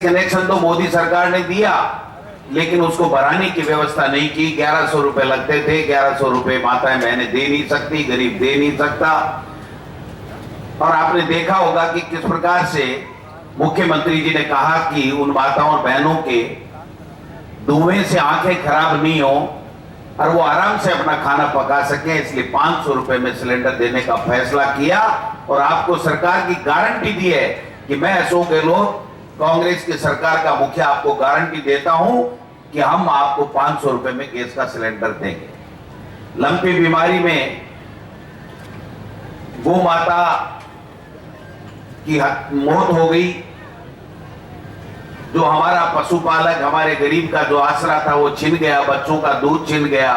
Connection तो मोदी सरकार ने दिया, लेकिन उसको बढ़ाने की व्यवस्था नहीं की। 1100 रुपए लगते थे, 1100 रुपए माताएं बहनें दे नहीं सकती, गरीब दे नहीं सकता। और आपने देखा होगा कि किस प्रकार से मुख्यमंत्री जी ने कहा कि उन माताओं और बहनों के धुएं से आंखें खराब नहीं हो और वो आराम से अपना खाना पका सके, इसलिए 500 रुपए में सिलेंडर देने का फैसला किया। और आपको सरकार की गारंटी दी है कि मैं अशोक गहलोत कांग्रेस की सरकार का मुखिया आपको गारंटी देता हूं कि हम आपको 500 रुपए में गैस का सिलेंडर देंगे। लंपी बीमारी में गौ माता की मौत हो गई, जो हमारा पशुपालक, हमारे गरीब का जो आसरा था वो छिन गया, बच्चों का दूध छिन गया,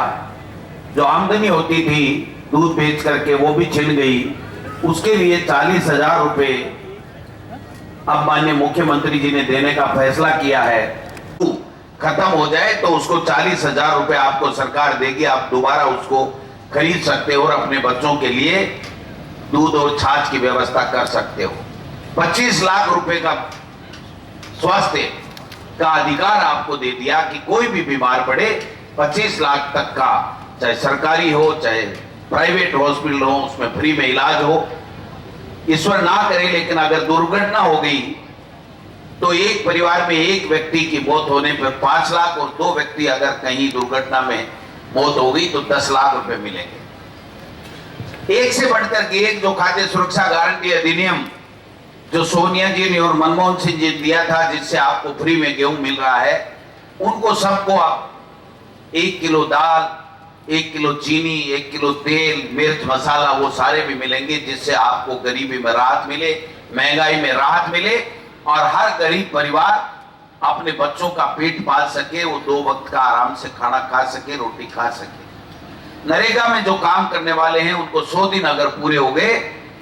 जो आमदनी होती थी दूध बेच करके वो भी छिन गई। उसके लिए 40,000 रुपए अब माननीय मुख्यमंत्री जी ने देने का फैसला किया है। खत्म हो जाए तो उसको 40,000 रुपए आपको सरकार देगी, आप दोबारा उसको खरीद सकते हो और अपने बच्चों के लिए दूध और छाछ की व्यवस्था कर सकते हो। 25 लाख रुपए का स्वास्थ्य का अधिकार आपको दे दिया कि कोई भी बीमार पड़े 25 लाख तक का, चाहे सरकारी हो चाहे प्राइवेट हॉस्पिटल हो, उसमें फ्री में इलाज हो। ईश्वर ना करे लेकिन अगर दुर्घटना हो गई तो एक परिवार में एक व्यक्ति की मौत होने पर 5 लाख और 2 व्यक्ति अगर कहीं दुर्घटना में मौत हो गई तो 10 लाख रुपए मिलेंगे। एक से बढ़कर के एक जो खाद्य सुरक्षा गारंटी अधिनियम जो सोनिया जी ने और मनमोहन सिंह जी ने दिया था, जिससे आपको फ्री में गेहूं मिल रहा है, उनको सबको आप 1 किलो दाल, 1 किलो चीनी, 1 किलो तेल, मिर्च मसाला वो सारे भी मिलेंगे, जिससे आपको गरीबी में राहत मिले, महंगाई में राहत मिले और हर गरीब परिवार अपने बच्चों का पेट पाल सके, वो 2 वक्त का आराम से खाना खा सके, रोटी खा सके। नरेगा में जो काम करने वाले हैं उनको 100 दिन अगर पूरे हो गए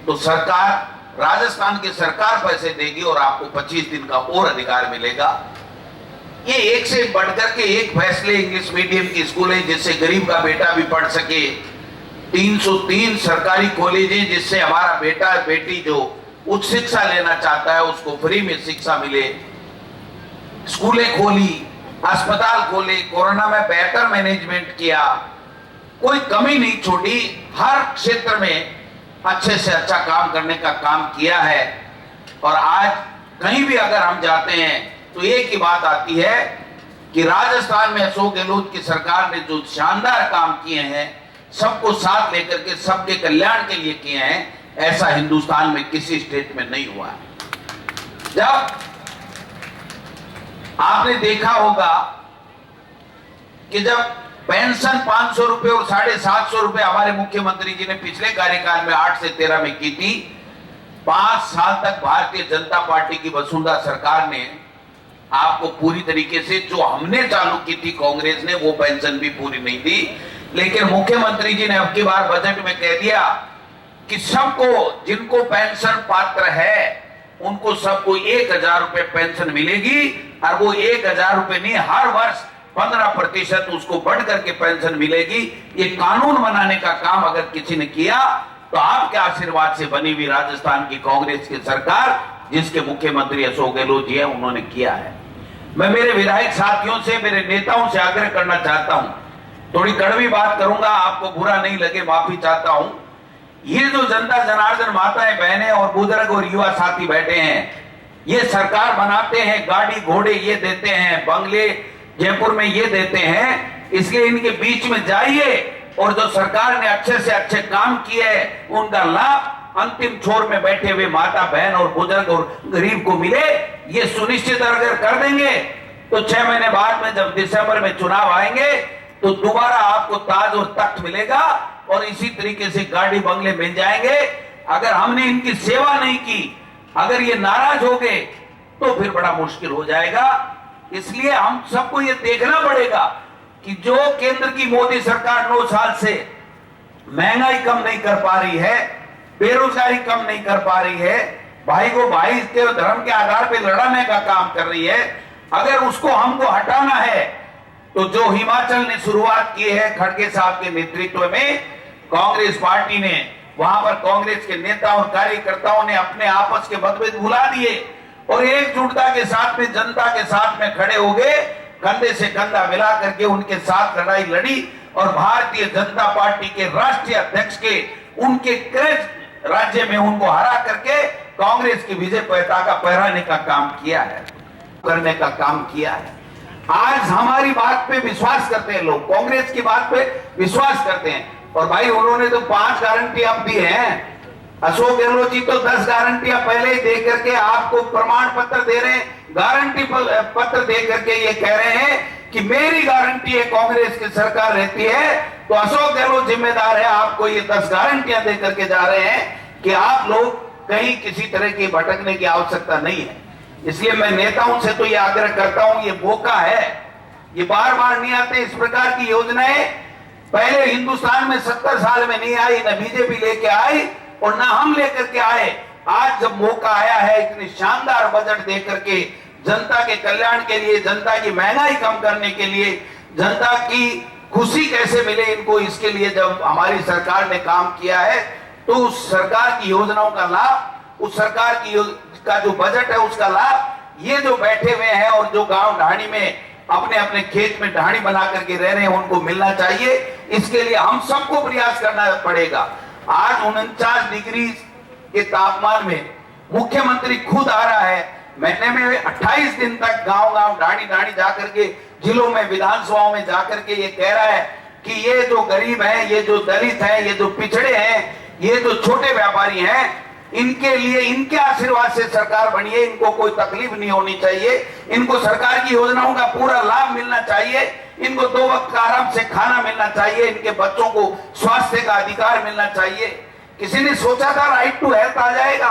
तो सरकार, राजस्थान की सरकार पैसे देगी और आपको 25 दिन का और अधिकार मिलेगा। ये एक से बढ़कर के एक फैसले, इंग्लिश मीडियम की स्कूल है जिससे गरीब का बेटा भी पढ़ सके, 303 सरकारी कॉलेज है जिससे हमारा बेटा बेटी जो उच्च शिक्षा लेना चाहता है उसको फ्री में शिक्षा मिले, स्कूलें खोली, अस्पताल खोले, कोरोना में बेहतर मैनेजमेंट किया, कोई कमी नहीं छोड़ी, हर क्षेत्र में अच्छे से अच्छा काम करने का काम किया है। और आज कहीं भी अगर हम जाते हैं तो एक ही बात आती है कि राजस्थान में अशोक गहलोत की सरकार ने जो शानदार काम किए हैं, सबको साथ लेकर के सबके कल्याण के लिए किए हैं, ऐसा हिंदुस्तान में किसी स्टेट में नहीं हुआ है। जब आपने देखा होगा कि जब पेंशन 500 रुपए और 750 रुपए हमारे मुख्यमंत्री जी ने पिछले कार्यकाल में 8 से 13 में की थी, 5 साल तक भारतीय जनता पार्टी की वसुंधरा सरकार ने आपको पूरी तरीके से जो हमने चालू की थी कांग्रेस ने, वो पेंशन भी पूरी नहीं दी। लेकिन मुख्यमंत्री जी ने अब की बार बजट में कह दिया कि सबको, जिनको पेंशन पात्र है उनको सबको 1,000 रुपए पेंशन मिलेगी। और वो 1,000 रुपए नहीं, हर वर्ष 15% उसको बढ़ करके पेंशन मिलेगी। ये कानून बनाने का काम अगर किसी ने किया तो आपके आशीर्वाद से बनी हुई राजस्थान की कांग्रेस की सरकार, जिसके मुख्यमंत्री अशोक गहलोत जी हैं, उन्होंने किया है। मैं मेरे विधायक साथियों से, मेरे नेताओं से आग्रह करना चाहता हूं, थोड़ी कड़वी बात करूंगा, आपको बुरा नहीं लगे, माफी चाहता हूं। ये जो जनता जनार्दन माताएं बहनें और बुजुर्ग और युवा साथी बैठे हैं, ये सरकार बनाते हैं, गाड़ी घोड़े ये देते हैं, बंगले जयपुर में ये देते हैं, इसलिए इनके बीच में जाइए और जो सरकार ने अच्छे से अच्छे काम किए हैं उनका लाभ अंतिम छोर में बैठे हुए माता बहन और बुजुर्ग और गरीब को मिले। ये सुनिश्चित अगर कर देंगे तो 6 महीने बाद में जब दिसंबर में चुनाव आएंगे तो दोबारा आपको ताज और तख्त मिलेगा और इसी तरीके से गाड़ी बंगले मिल जाएंगे। अगर हमने इनकी सेवा नहीं की, अगर ये नाराज हो गए तो फिर बड़ा मुश्किल हो जाएगा। इसलिए हम सबको ये देखना पड़ेगा कि जो केंद्र की मोदी सरकार 9 साल से महंगाई कम नहीं कर पा रही है, बेरोजगारी कम नहीं कर पा रही है, भाई को भाई के धर्म के आधार पर लड़ाने का काम कर रही है, अगर उसको हमको हटाना है तो जो हिमाचल ने शुरुआत की है खड़गे साहब के नेतृत्व में, कांग्रेस पार्टी ने, वहां पर कांग्रेस के नेता और कार्यकर्ताओं ने अपने आपस के मतभेद भुला दिए और एकजुटता के साथ में जनता के साथ में खड़े हो गए, कंधे से कंधा मिला करके उनके साथ लड़ाई लड़ी और भारतीय जनता पार्टी के राष्ट्रीय अध्यक्ष के उनके क्रज राज्य में उनको हरा करके कांग्रेस की विजय पताका फहराने का काम किया है, करने का काम किया है। आज हमारी बात पे विश्वास करते हैं लोग, कांग्रेस की बात पे विश्वास करते हैं। और भाई उन्होंने तो 5 गारंटी अब दी हैं। अशोक गहलोत जी तो 10 गारंटियां पहले ही दे करके आपको प्रमाण पत्र दे रहे हैं, गारंटी पत्र दे करके ये कह रहे हैं कि मेरी गारंटी है, कांग्रेस की सरकार रहती है तो अशोक गहलोत जिम्मेदार है। आपको ये 10 गारंटियां दे करके जा रहे हैं कि आप लोग कहीं किसी तरह की भटकने की आवश्यकता नहीं है। इसलिए मैं नेताओं से तो ये आग्रह करता हूं, ये मौका है, ये बार बार नहीं आते इस प्रकार की योजनाएं। पहले हिंदुस्तान में 70 साल में नहीं आई, न बीजेपी लेके आई और ना हम लेकर के आए। आज जब मौका आया है इतनी शानदार बजट दे करके जनता के कल्याण के लिए, जनता की महंगाई कम करने के लिए, जनता की खुशी कैसे मिले इनको, इसके लिए जब हमारी सरकार ने काम किया है तो उस सरकार की योजनाओं का लाभ, उस सरकार की का जो बजट है उसका लाभ ये जो बैठे हुए हैं और जो गांव ढाणी में अपने अपने खेत में ढाणी बना करके रह रहे हैं उनको मिलना चाहिए। इसके लिए हम सबको प्रयास करना पड़ेगा। आज 49 डिग्री के तापमान में मुख्यमंत्री खुद आ रहा है, महीने में 28 दिन तक गांव गांव ढाणी ढाणी जाकर के जिलों में विधानसभाओं में जाकर के ये कह रहा है कि ये जो गरीब हैं, ये जो दलित हैं, ये जो पिछड़े हैं, ये जो छोटे व्यापारी हैं, इनके लिए इनके आशीर्वाद से सरकार बनी है, इनको कोई तकलीफ नहीं होनी चाहिए, इनको सरकार की योजनाओं का पूरा लाभ मिलना चाहिए, इनको 2 वक्त का आराम से खाना मिलना चाहिए, इनके बच्चों को स्वास्थ्य का अधिकार मिलना चाहिए। किसी ने सोचा था राइट टू हेल्थ आ जाएगा,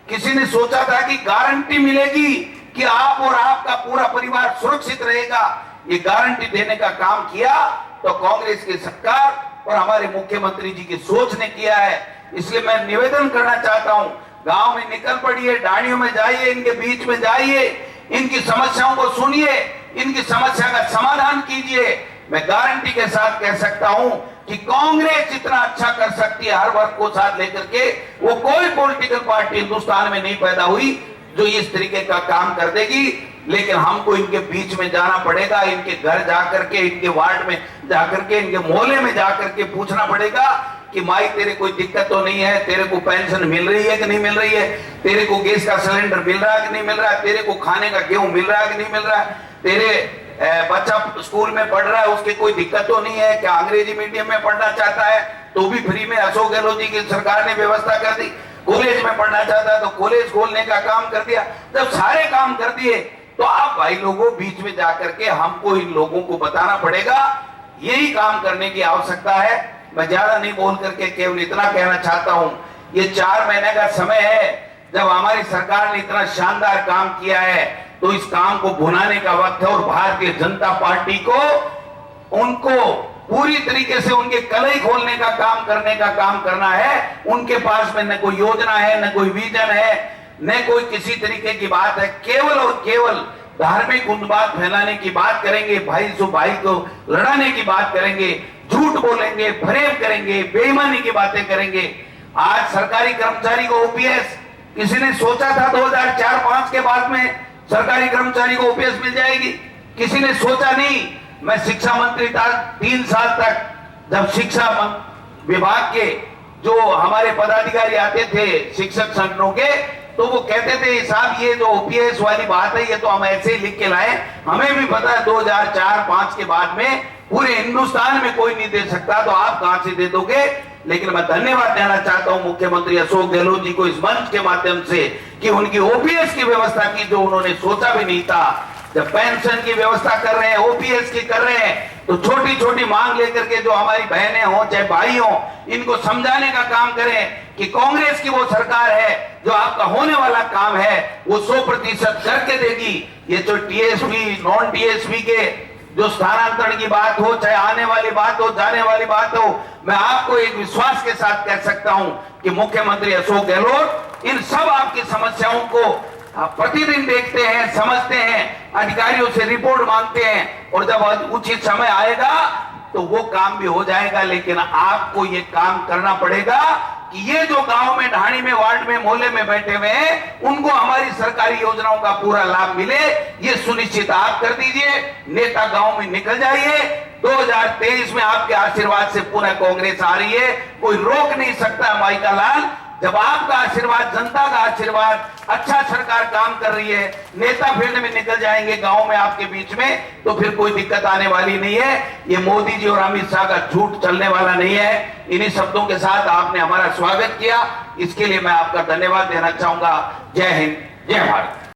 किसी ने सोचा था कि गारंटी मिलेगी कि आप और आपका पूरा परिवार सुरक्षित रहेगा। ये गारंटी देने का काम किया तो कांग्रेस की सरकार और हमारे मुख्यमंत्री जी की सोच ने किया है। इसलिए मैं निवेदन करना चाहता हूं, गांव में निकल पड़िए, ढाणियों में जाइए, इनके बीच में जाइए, इनकी समस्याओं को सुनिए, इनकी समस्या का समाधान कीजिए। मैं गारंटी के साथ कह सकता हूं कि कांग्रेस जितना अच्छा कर सकती है हर वर्ग को साथ लेकर के, वो कोई पॉलिटिकल पार्टी हिंदुस्तान में नहीं पैदा हुई जो इस तरीके का काम कर देगी। लेकिन हमको इनके बीच में जाना पड़ेगा, इनके घर जाकर के, इनके वार्ड में जाकर के, इनके मोहल्ले में जाकर के पूछना पड़ेगा कि माई तेरे कोई दिक्कत तो नहीं है, तेरे को पेंशन मिल रही है कि नहीं मिल रही है, तेरे को गैस का सिलेंडर मिल रहा है कि नहीं मिल रहा है, तेरे को खाने का गेहूं मिल रहा है कि नहीं मिल रहा है, तेरे बच्चा स्कूल में पढ़ रहा है उसके कोई दिक्कत तो नहीं है, क्या अंग्रेजी मीडियम में पढ़ना चाहता है तो भी फ्री में अशोक गहलोत जी की सरकार ने व्यवस्था कर दी, कॉलेज में पढ़ना चाहता है तो कॉलेज खोलने का काम कर दिया। जब सारे काम कर दिए तो आप भाई लोगों बीच में जाकर के हमको इन लोगों को बताना पड़ेगा, यही काम करने की आवश्यकता है। मैं ज्यादा नहीं बोल करके केवल इतना कहना चाहता हूं, ये 4 महीने का समय है जब हमारी सरकार ने इतना शानदार काम किया है तो इस काम को भुनाने का वक्त है और भारतीय जनता पार्टी को उनको पूरी तरीके से उनके कलई खोलने का काम करने का काम करना है। उनके पास में न कोई योजना है, न कोई विजन है, न कोई किसी तरीके की बात है, केवल और केवल धार्मिक उन्माद फैलाने की बात करेंगे, भाई से भाई को लड़ाने की बात करेंगे, झूठ बोलेंगे, फरेब करेंगे, बेईमानी की बातें करेंगे। आज सरकारी कर्मचारी को ओपीएस, किसी ने सोचा था 2004-5 के बाद में सरकारी कर्मचारी को ओपीएस मिल जाएगी? किसी ने सोचा नहीं। मैं शिक्षा मंत्री था 3 साल तक, जब शिक्षा विभाग के जो हमारे पदाधिकारी आते थे शिक्षक संगठनों के, तो वो कहते थे साहब ये जो ओपीएस वाली बात है ये तो हम ऐसे ही लिख के लाए, हमें भी पता है 2004-5 के बाद में पूरे हिंदुस्तान में कोई नहीं दे सकता, तो आप कहां से दे दोगे? लेकिन मैं धन्यवाद देना चाहता हूं मुख्यमंत्री अशोक गहलोत जी को इस मंच के माध्यम से कि उनकी ओपीएस की व्यवस्था की जो उन्होंने सोचा भी नहीं था। जब पेंशन की व्यवस्था कर रहे हैं, ओपीएस की कर रहे हैं, तो छोटी छोटी मांग लेकर के जो हमारी बहनें हो चाहे भाई हो, इनको समझाने का काम करें कि कांग्रेस की वो सरकार है जो आपका होने वाला काम है वो 100% करके देगी। ये जो टीएसपी नॉन टीएसपी के जो स्थानांतरण की बात हो, चाहे आने वाली बात हो, जाने वाली बात हो, मैं आपको एक विश्वास के साथ कह सकता हूं कि मुख्यमंत्री अशोक गहलोत इन सब आपकी समस्याओं को प्रतिदिन देखते हैं, समझते हैं, अधिकारियों से रिपोर्ट मांगते हैं और जब उचित समय आएगा तो वो काम भी हो जाएगा। लेकिन आपको ये काम करना पड़ेगा कि ये जो गांव में, ढाणी में, वार्ड में, मोहल्ले में बैठे हुए हैं, उनको हमारी सरकारी योजनाओं का पूरा लाभ मिले, ये सुनिश्चित आप कर दीजिए। नेता गांव में निकल जाइए। 2023 में आपके आशीर्वाद से पूरा कांग्रेस आ रही है, कोई रोक नहीं सकता माइका लाल। जब आपका आशीर्वाद, जनता का आशीर्वाद, अच्छा सरकार काम कर रही है, नेता फील्ड में निकल जाएंगे गांव में आपके बीच में, तो फिर कोई दिक्कत आने वाली नहीं है। ये मोदी जी और अमित शाह का झूठ चलने वाला नहीं है। इन्हीं शब्दों के साथ आपने हमारा स्वागत किया, इसके लिए मैं आपका धन्यवाद देना चाहूंगा। जय हिंद, जय भारत।